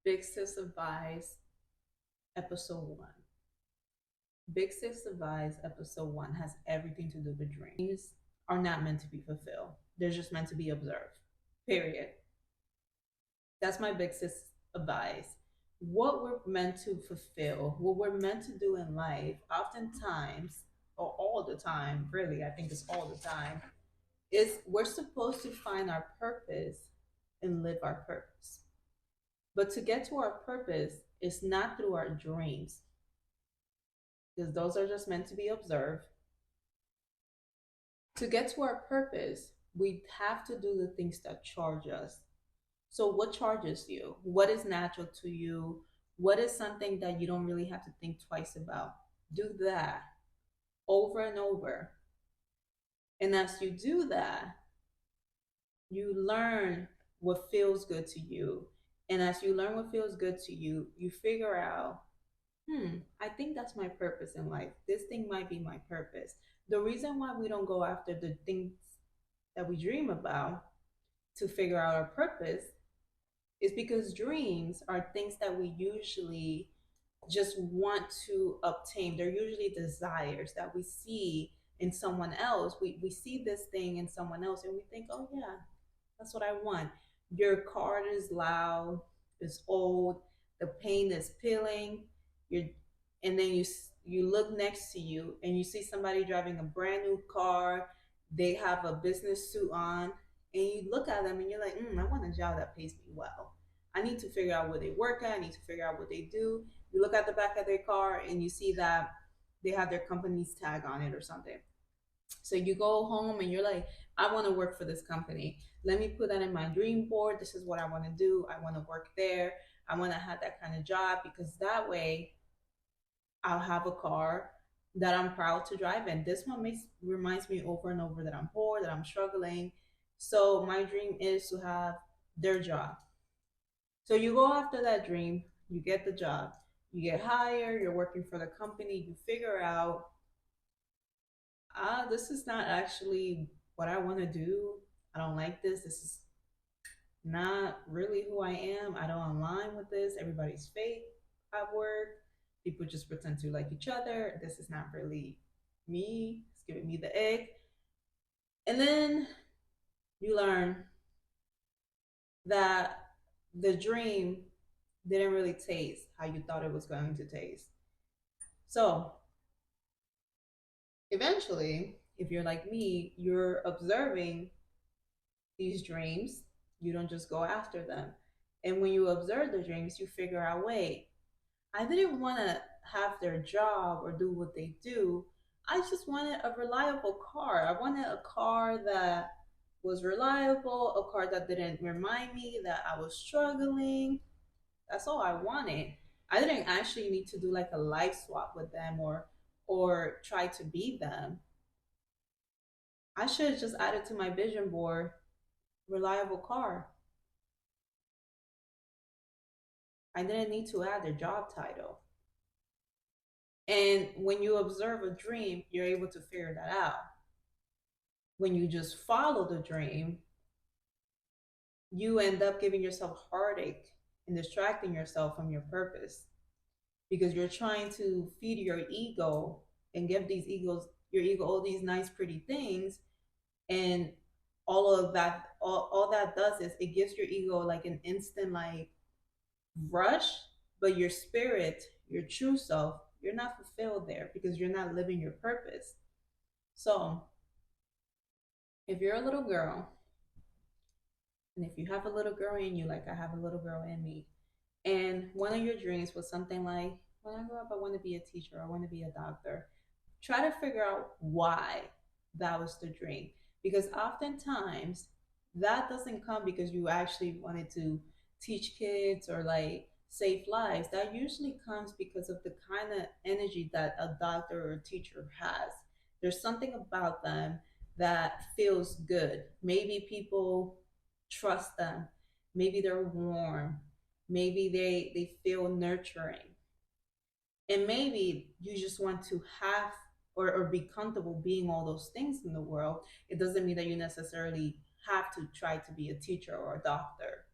Big Sis Advice, Episode 1. Big Sis Advice, Episode 1 has everything to do with dreams are not meant to be fulfilled. They're just meant to be observed. Period. That's my Big Sis advice. What we're meant to fulfill, what we're meant to do in life, oftentimes, or all the time, really, I think it's all the time, is we're supposed to find our purpose and live our purpose. But to get to our purpose, it's not through our dreams, because those are just meant to be observed. To get to our purpose, we have to do the things that charge us. So, what charges you? What is natural to you? What is something that you don't really have to think twice about? Do that over and over. And as you do that, you learn what feels good to you. And as you learn what feels good to you, you figure out, I think that's my purpose in life. This thing might be my purpose. The reason why we don't go after the things that we dream about to figure out our purpose is because dreams are things that we usually just want to obtain. They're usually desires that we see in someone else. We see this thing in someone else and we think, oh, yeah, that's what I want. Your car is loud, it's old, the paint is peeling. You're, and then you look next to you and you see somebody driving a brand new car. They have a business suit on, and you look at them and you're like, I want a job that pays me well. I need to figure out where they work at. I need to figure out what they do. You look at the back of their car and you see that they have their company's tag on it or something. So you go home and you're like, I want to work for this company. Let me put that in my dream board. This is what I want to do. I want to work there. I want to have that kind of job because that way I'll have a car that I'm proud to drive in. This one reminds me over and over that I'm poor, that I'm struggling. So my dream is to have their job. So you go after that dream, you get the job, you get hired, you're working for the company, you figure out, this is not actually what I want to do. I don't like this. This is not really who I am. I don't align with this. Everybody's fake at work. People just pretend to like each other. This is not really me. It's giving me the egg. And then you learn that the dream didn't really taste how you thought it was going to taste. So eventually, if you're like me, you're observing these dreams. You don't just go after them. And when you observe the dreams, you figure out, wait, I didn't want to have their job or do what they do. I just wanted a reliable car. I wanted a car that was reliable, a car that didn't remind me that I was struggling. That's all I wanted. I didn't actually need to do like a life swap with them or try to be them. I should have just added to my vision board reliable car. I didn't need to add their job title. And when you observe a dream, you're able to figure that out. When you just follow the dream, you end up giving yourself heartache and distracting yourself from your purpose because you're trying to feed your ego and give your ego all these nice, pretty things. And all of that, all that does is it gives your ego like an instant like rush, but your spirit, your true self, you're not fulfilled there because you're not living your purpose. So if you're a little girl, and if you have a little girl in you, like I have a little girl in me, and one of your dreams was something like, when I grow up, I want to be a teacher, I want to be a doctor, try to figure out why that was the dream. Because oftentimes that doesn't come because you actually wanted to teach kids or like save lives. That usually comes because of the kind of energy that a doctor or a teacher has. There's something about them that feels good. Maybe people trust them. Maybe they're warm. Maybe they feel nurturing. And maybe you just want to have or be comfortable being all those things in the world. It doesn't mean that you necessarily have to try to be a teacher or a doctor.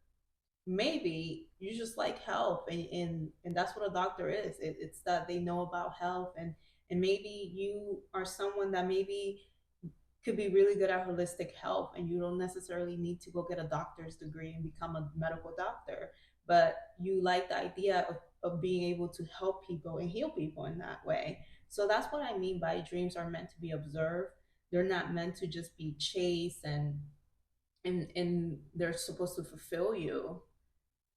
maybe you just like health, and that's what a doctor is. It's that they know about health, and maybe you are someone that maybe could be really good at holistic health, and you don't necessarily need to go get a doctor's degree and become a medical doctor, but you like the idea of being able to help people and heal people in that way. So that's what I mean by dreams are meant to be observed. They're not meant to just be chased, and they're supposed to fulfill you.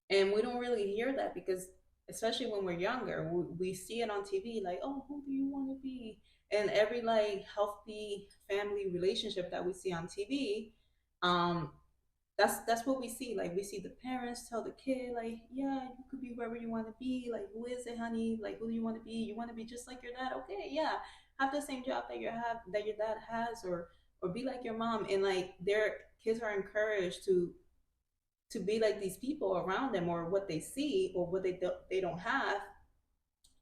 And we don't really hear that because, especially when we're younger, we see it on TV, like, oh, who do you want to be? And every like healthy family relationship that we see on TV, um that's what we see. Like, we see the parents tell the kid, like, yeah, you could be wherever you want to be. Like, who is it, honey? Like, who do you want to be? You want to be just like your dad? Okay, yeah, have the same job that your dad has, or be like your mom. And like, their kids are encouraged to be like these people around them, or what they see, or what they don't have.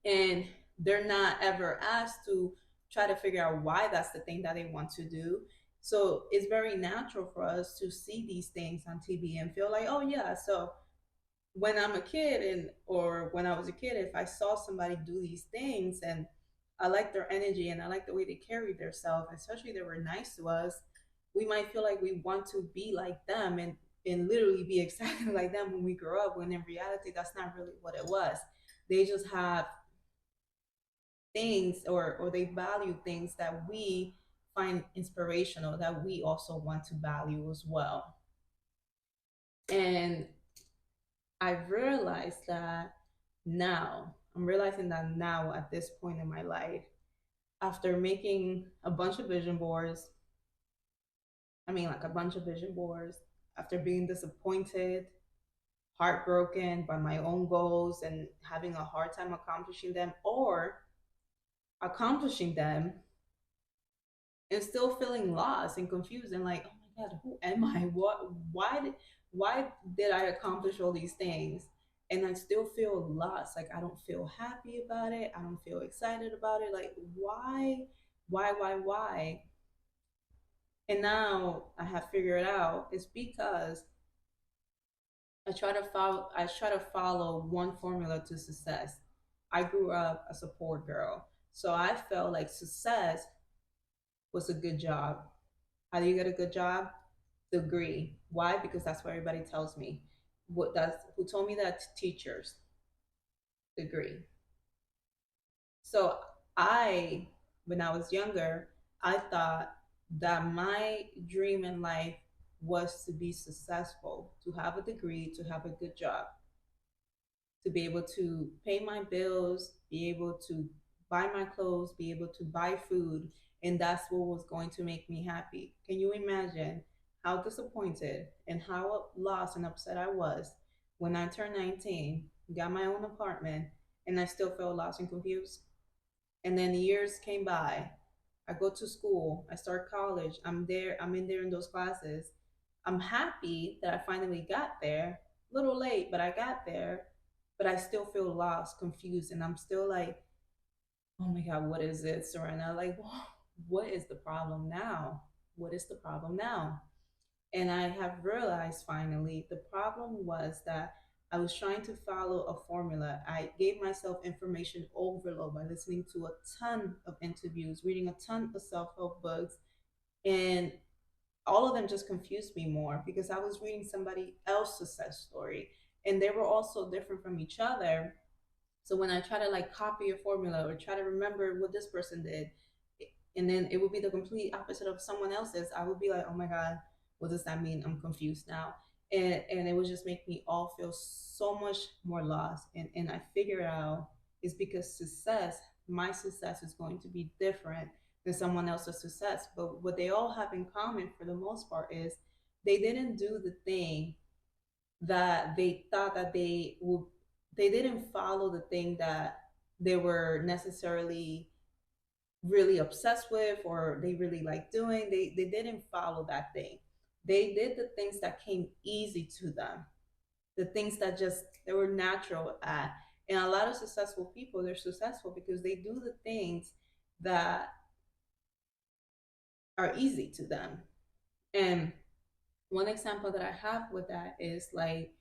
And they're not ever asked to try to figure out why that's the thing that they want to do. So it's very natural for us to see these things on TV and feel like, oh yeah, so when I'm a kid, and or when I was a kid, if I saw somebody do these things and I like their energy and I like the way they carry themselves, especially they were nice to us, we might feel like we want to be like them, and literally be exactly like them when we grow up, when in reality that's not really what it was. They just have things, or they value things that we find inspirational, that we also want to value as well. And I realized that now, I'm realizing that now at this point in my life, after making a bunch of vision boards, I mean, like a bunch of vision boards, after being disappointed, heartbroken by my own goals and having a hard time accomplishing them, or accomplishing them and still feeling lost and confused and like, oh my God, who am I? Why did I accomplish all these things? And I still feel lost. Like, I don't feel happy about it. I don't feel excited about it. Like, why? And now I have figured out it's because I try to follow one formula to success. I grew up a support girl. So I felt like success was a good job. How do you get a good job? Degree. Why? Because that's what everybody tells me. What that's who told me that? Teachers. Degree. So I, when I was younger, I thought that my dream in life was to be successful, to have a degree, to have a good job, to be able to pay my bills, be able to buy my clothes, be able to buy food, and that's what was going to make me happy. Can you imagine how disappointed and how lost and upset I was when I turned 19, got my own apartment, and I still felt lost and confused? And then years came by. I go to school, I start college, I'm in there in those classes. I'm happy that I finally got there. A little late, but I got there. But I still feel lost, confused, and I'm still like, oh my God, what is it, Serena? Like, what is the problem now? What is the problem now? And I have realized finally the problem was that I was trying to follow a formula. I gave myself information overload by listening to a ton of interviews, reading a ton of self help books, and all of them just confused me more because I was reading somebody else's success story, and they were all so different from each other. So when I try to like copy a formula or try to remember what this person did, and then it would be the complete opposite of someone else's, I would be like, oh my God, what does that mean? I'm confused now. And it would just make me all feel so much more lost. And I figured out it's because my success is going to be different than someone else's success. But what they all have in common for the most part is they didn't do the thing that they thought that they didn't follow the thing that they were necessarily really obsessed with, or they really like doing. They didn't follow that thing. They did the things that came easy to them, the things that just they were natural at. And a lot of successful people, they're successful because they do the things that are easy to them. And one example that I have with that is like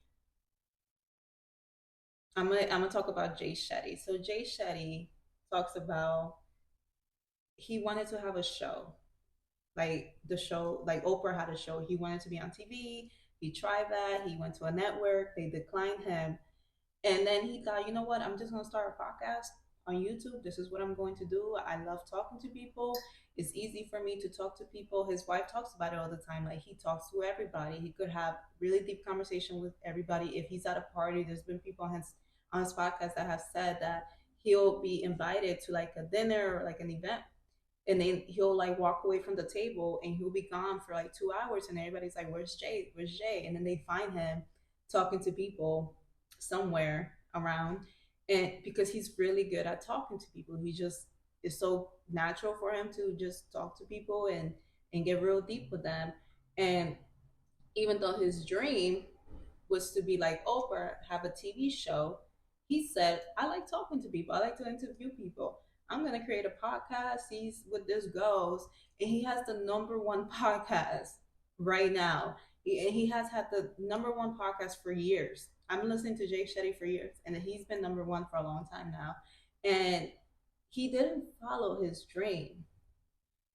I'm gonna talk about Jay Shetty. So Jay Shetty talks about he wanted to have a show, like the show, like Oprah had a show. He wanted to be on TV. He tried that. He went to a network. They declined him. And then he thought, you know what? I'm just going to start a podcast on YouTube. This is what I'm going to do. I love talking to people. It's easy for me to talk to people. His wife talks about it all the time. Like he talks to everybody. He could have really deep conversation with everybody. If he's at a party, there's been people on his podcast that have said that he'll be invited to like a dinner or like an event, and then he'll like walk away from the table and he'll be gone for like 2 hours, and everybody's like, where's Jay, where's Jay? And then they find him talking to people somewhere around. And because he's really good at talking to people, he just is so natural for him to just talk to people and get real deep with them. And even though his dream was to be like Oprah, have a TV show, he said, I like talking to people. I like to interview people. I'm going to create a podcast, see what this goes. And he has the number one podcast right now. He has had the number one podcast for years. I'm listening to Jay Shetty for years, and he's been number one for a long time now. And he didn't follow his dream.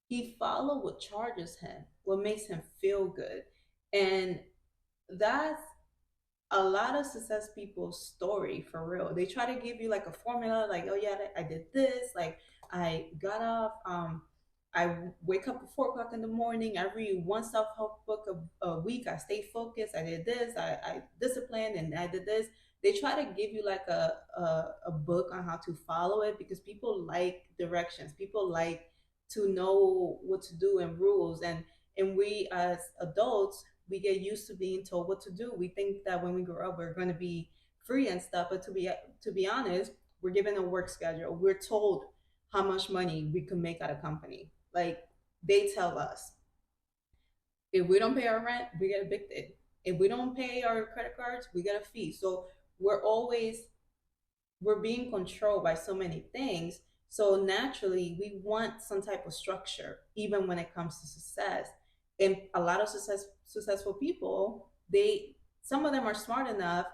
He followed what charges him, what makes him feel good. And that's a lot of success people's story for real. They try to give you like a formula, like, oh yeah, I did this, like I got up, I wake up at 4 o'clock in the morning, I read one self-help book a week, I stay focused, I did this, I disciplined and I did this. They try to give you like a book on how to follow it because people like directions. People like to know what to do and rules. And we as adults, we get used to being told what to do. We think that when we grow up, we're going to be free and stuff. But to be honest, we're given a work schedule. We're told how much money we can make at a company. Like they tell us, if we don't pay our rent, we get evicted. If we don't pay our credit cards, we get a fee. So we're always we're being controlled by so many things. So naturally, we want some type of structure, even when it comes to success. And a lot of successful people, some of them are smart enough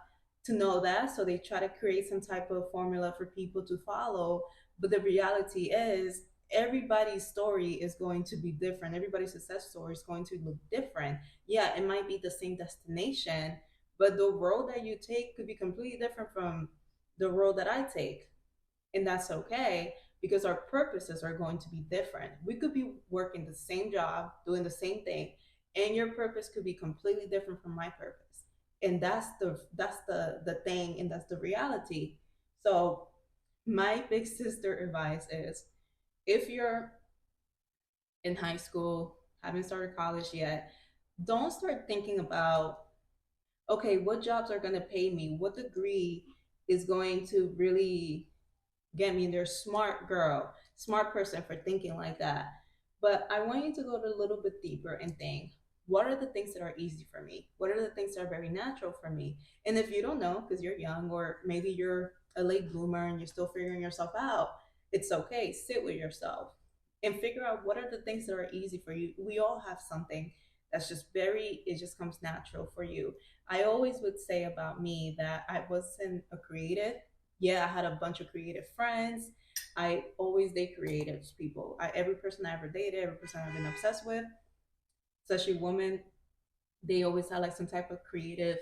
to know that, so they try to create some type of formula for people to follow. But the reality is, everybody's story is going to be different. Everybody's success story is going to look different. Yeah, it might be the same destination, but the road that you take could be completely different from the road that I take. And that's okay because our purposes are going to be different. We could be working the same job, doing the same thing, and your purpose could be completely different from my purpose. And that's the thing, and that's the reality. So my big sister advice is, if you're in high school, haven't started college yet, don't start thinking about, okay, what jobs are going to pay me? What degree is going to really get me there? Smart girl, smart person for thinking like that. But I want you to go a little bit deeper and think, what are the things that are easy for me? What are the things that are very natural for me? And if you don't know because you're young, or maybe you're a late bloomer and you're still figuring yourself out, it's okay. Sit with yourself and figure out what are the things that are easy for you. We all have something that's just it just comes natural for you. I always would say about me that I wasn't a creative. Yeah, I had a bunch of creative friends. I always date creative people. Every person I ever dated, every person I've been obsessed with, especially women, they always had like some type of creative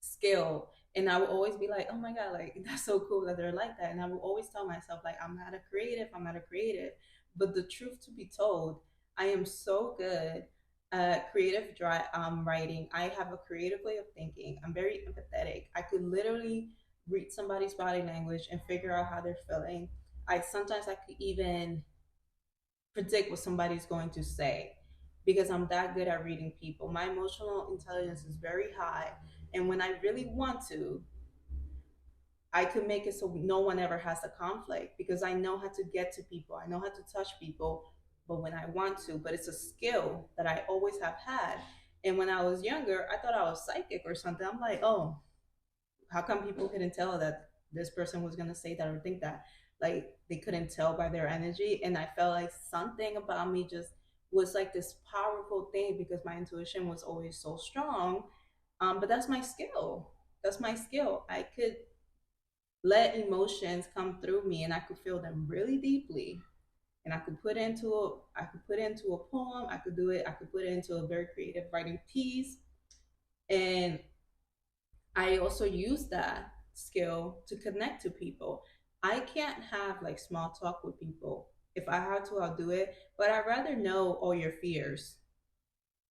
skill. And I would always be like, oh my God, like that's so cool that they're like that. And I would always tell myself, like, I'm not a creative, I'm not a creative. But the truth to be told, I am so good at writing. I have a creative way of thinking. I'm very empathetic. I could literally read somebody's body language and figure out how they're feeling. I could even predict what somebody's going to say because I'm that good at reading people. My emotional intelligence is very high. And when I really want to, I could make it so no one ever has a conflict because I know how to get to people. I know how to touch people, but when I want to, but it's a skill that I always have had. And when I was younger, I thought I was psychic or something. I'm like, oh, how come people couldn't tell that this person was going to say that or think that? Like they couldn't tell by their energy. And I felt like something about me just was like this powerful thing because my intuition was always so strong. But that's my skill. That's my skill. I could let emotions come through me and I could feel them really deeply. And I could put it into a poem, I could put it into a very creative writing piece. And I also use that skill to connect to people. I can't have like small talk with people. If I have to, I'll do it. But I'd rather know all your fears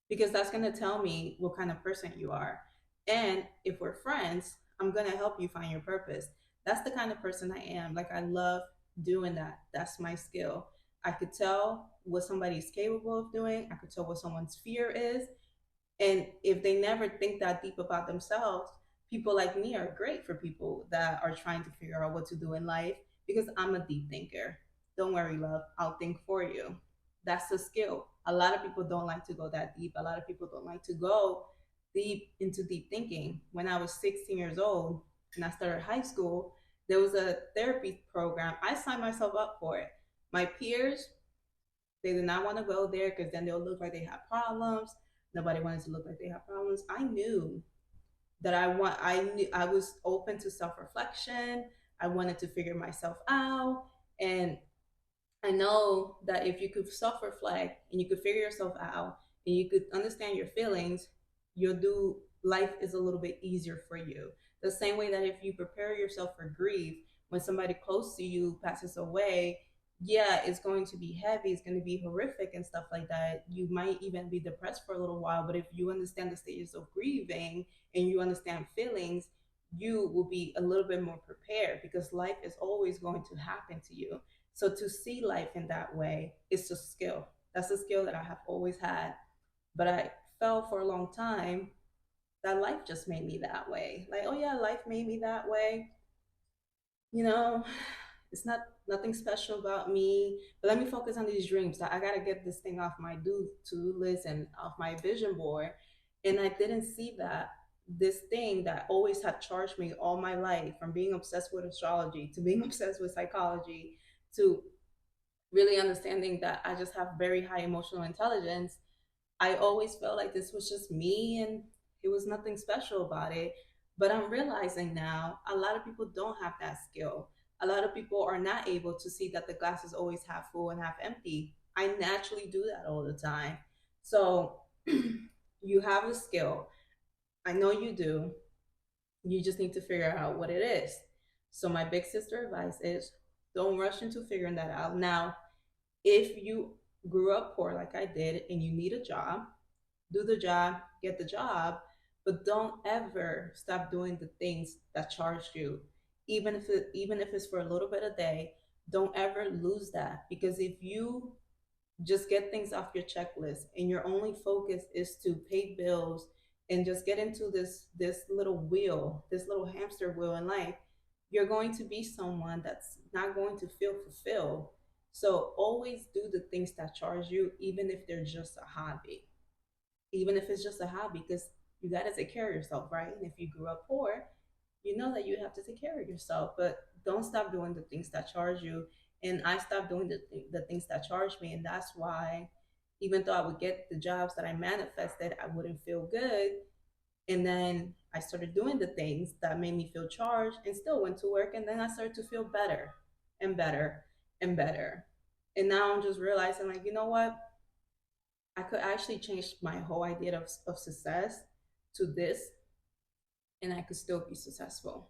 because that's going to tell me what kind of person you are. And if we're friends, I'm going to help you find your purpose. That's the kind of person I am. Like, I love doing that. That's my skill. I could tell what somebody's capable of doing, I could tell what someone's fear is, and if they never think that deep about themselves, people like me are great for people that are trying to figure out what to do in life because I'm a deep thinker. Don't worry, love. I'll think for you. That's a skill. A lot of people don't like to go that deep. A lot of people don't like to go deep into deep thinking. When I was 16 years old and I started high school, there was a therapy program. I signed myself up for it. My peers, they did not want to go there because then they'll look like they have problems. Nobody wanted to look like they have problems. I knew that I knew I was open to self-reflection. I wanted to figure myself out. And I know that if you could self reflect and you could figure yourself out and you could understand your feelings, you'll do life is a little bit easier for you. The same way that if you prepare yourself for grief, when somebody close to you passes away, yeah, it's going to be heavy, it's going to be horrific and stuff like that. You might even be depressed for a little while, but if you understand the stages of grieving and you understand feelings, you will be a little bit more prepared because life is always going to happen to you. So to see life in that way is a skill. That's a skill that I have always had. But I felt for a long time that life just made me that way. Like, oh yeah, life made me that way. You know, it's not nothing special about me. But let me focus on these dreams. I gotta get this thing off my to-do list and off my vision board. And I didn't see that this thing that always had charged me all my life, from being obsessed with astrology to being obsessed with psychology to really understanding that I just have very high emotional intelligence, I always felt like this was just me and it was nothing special about it. But I'm realizing now a lot of people don't have that skill. A lot of people are not able to see that the glass is always half full and half empty. I naturally do that all the time. So you have a skill. I know you do. You just need to figure out what it is. So my big sister advice is don't rush into figuring that out. Now, if you grew up poor like I did and you need a job, do the job, get the job, but don't ever stop doing the things that charge you. Even if it's for a little bit a day, don't ever lose that because if you just get things off your checklist and your only focus is to pay bills and just get into this little wheel, this little hamster wheel in life, you're going to be someone that's not going to feel fulfilled. So always do the things that charge you, even if they're just a hobby, even if it's just a hobby, because you got to take care of yourself, right? And if you grew up poor, you know that you have to take care of yourself, but don't stop doing the things that charge you. And I stopped doing the things that charge me. And that's why, even though I would get the jobs that I manifested, I wouldn't feel good. And then I started doing the things that made me feel charged and still went to work. And then I started to feel better and better and better. And now I'm just realizing, like, you know what? I could actually change my whole idea of success to this, and I could still be successful,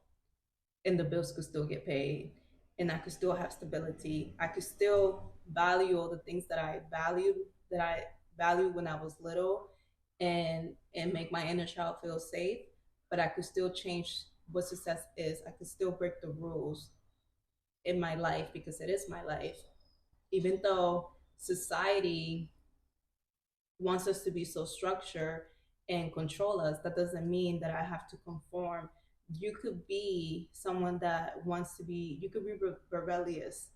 and the bills could still get paid, and I could still have stability. I could still value all the things that I valued when I was little, and make my inner child feel safe. But I could still change what success is. I could still break the rules in my life because it is my life. Even though society wants us to be so structured and control us, that doesn't mean that I have to conform. You could be someone that wants to be, you could be rebellious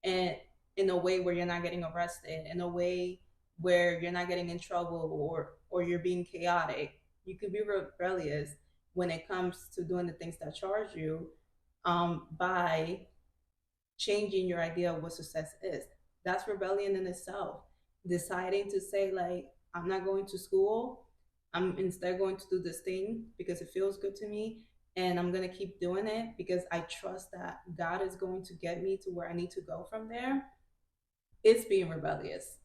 and in a way where you're not getting arrested, in a way where you're not getting in trouble or you're being chaotic. You could be rebellious when it comes to doing the things that charge you, by changing your idea of what success is. That's rebellion in itself. Deciding to say, like, I'm not going to school. I'm instead going to do this thing because it feels good to me. and I'm going to keep doing it because I trust that God is going to get me to where I need to go from there, it's being rebellious.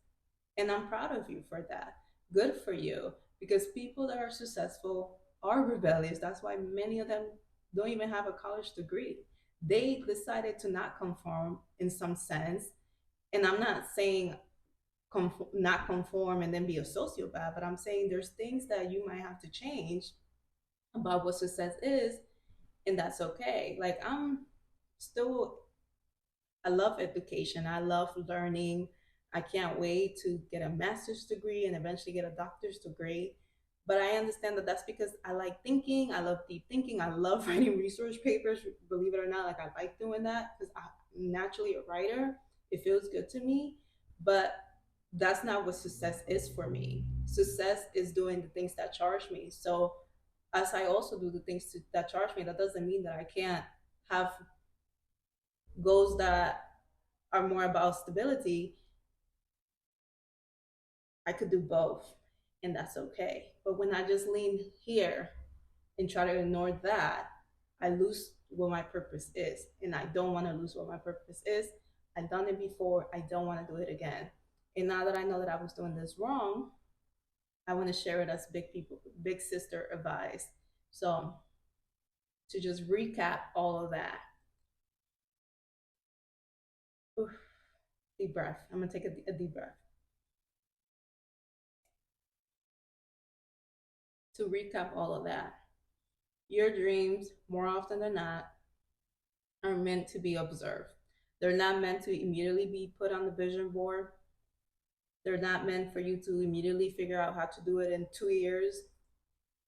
And I'm proud of you for that. Good for you. Because people that are successful are rebellious. That's why many of them don't even have a college degree. They decided to not conform in some sense. And I'm not saying not conform and then be a sociopath, but I'm saying there's things that you might have to change about what success is, and that's okay. Like, I'm still, I love education. I love learning. I can't wait to get a master's degree and eventually get a doctor's degree. But I understand that that's because I like thinking. I love deep thinking. I love writing research papers. Believe it or not, like I like doing that because I'm naturally a writer. It feels good to me. But that's not what success is for me. Success is doing the things that charge me. So as I also do the things that charge me, that doesn't mean that I can't have goals that are more about stability. I could do both, and that's okay. But when I just lean here and try to ignore that, I lose what my purpose is. And I don't want to lose what my purpose is. I've done it before. I don't want to do it again. And now that I know that I was doing this wrong, I want to share it as big people, big sister advice. So to just recap all of that, oof, deep breath. I'm gonna take a deep breath. To recap all of that, your dreams, more often than not, are meant to be observed. They're not meant to immediately be put on the vision board. They're not meant for you to immediately figure out how to do it in 2 years.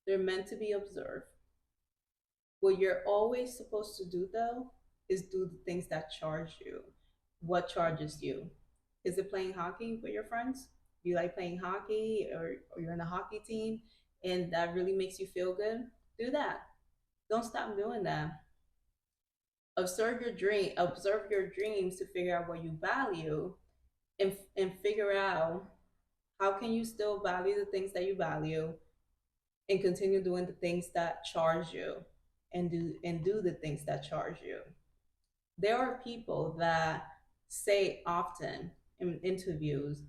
They're meant to be observed. What you're always supposed to do, though, is do the things that charge you. What charges you? Is it playing hockey with your friends? You like playing hockey, or you're in a hockey team and that really makes you feel good? Do that. Don't stop doing that. Observe your dreams to figure out what you value, and figure out how can you still value the things that you value and continue doing the things that charge you, and do the things that charge you. There are people that say often in interviews,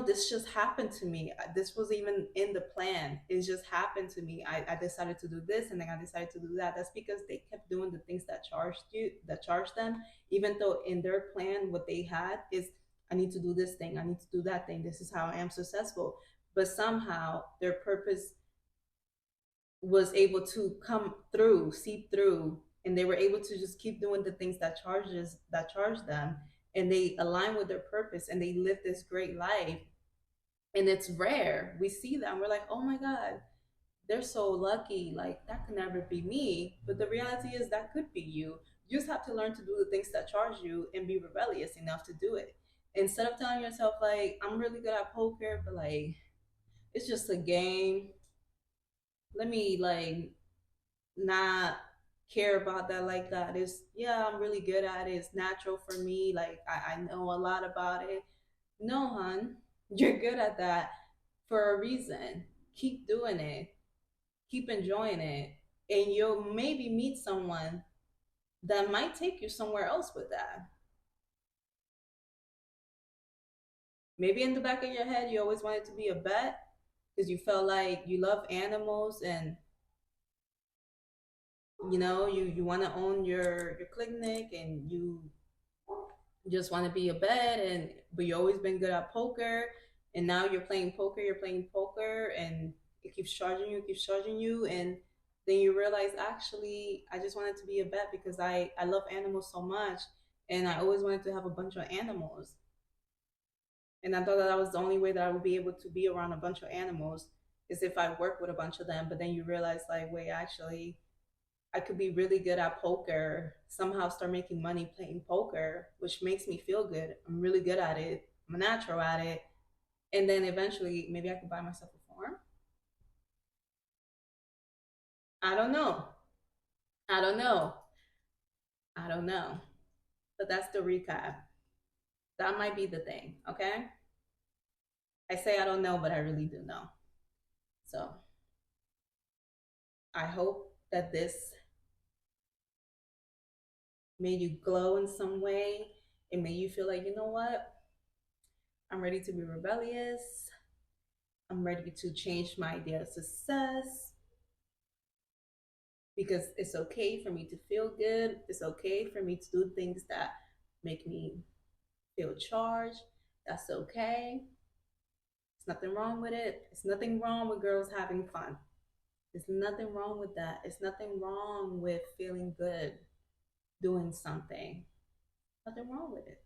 this just happened to me. This was even in the plan. It just happened to me. I decided to do this, and then I decided to do that. That's because they kept doing the things that charged them, even though in their plan, what they had is, I need to do this thing, I need to do that thing. This is how I am successful. But somehow their purpose was able to come through, seep through, and they were able to just keep doing the things that charge them, and they align with their purpose, and they live this great life. And it's rare. We see that and we're like, oh my God, they're so lucky. Like, that could never be me. But the reality is that could be you. You just have to learn to do the things that charge you and be rebellious enough to do it. Instead of telling yourself, like, I'm really good at poker, but like, it's just a game. Let me like not care about that like that. It's, yeah, I'm really good at it. It's natural for me. Like, I know a lot about it. No, hun, you're good at that for a reason. Keep doing it, keep enjoying it, and you'll maybe meet someone that might take you somewhere else with that. Maybe in the back of your head, you always wanted to be a vet because you felt like you love animals, and you want to own your clinic, and you just want to be a vet, and but you always been good at poker, and now you're playing poker, and it keeps charging you, and then you realize, actually, I just wanted to be a vet because I love animals so much, and I always wanted to have a bunch of animals, and I thought that was the only way that I would be able to be around a bunch of animals, is if I work with a bunch of them. But then you realize, like, wait, actually, I could be really good at poker, somehow start making money playing poker, which makes me feel good. I'm really good at it. I'm a natural at it. And then eventually, maybe I could buy myself a farm. I don't know. I don't know. I don't know. But that's the recap. That might be the thing. Okay. I say I don't know, but I really do know. So I hope that this made you glow in some way. It made you feel like, you know what? I'm ready to be rebellious. I'm ready to change my idea of success because it's okay for me to feel good. It's okay for me to do things that make me feel charged. That's okay. There's nothing wrong with it. There's nothing wrong with girls having fun. There's nothing wrong with that. There's nothing wrong with feeling good doing something. Nothing wrong with it.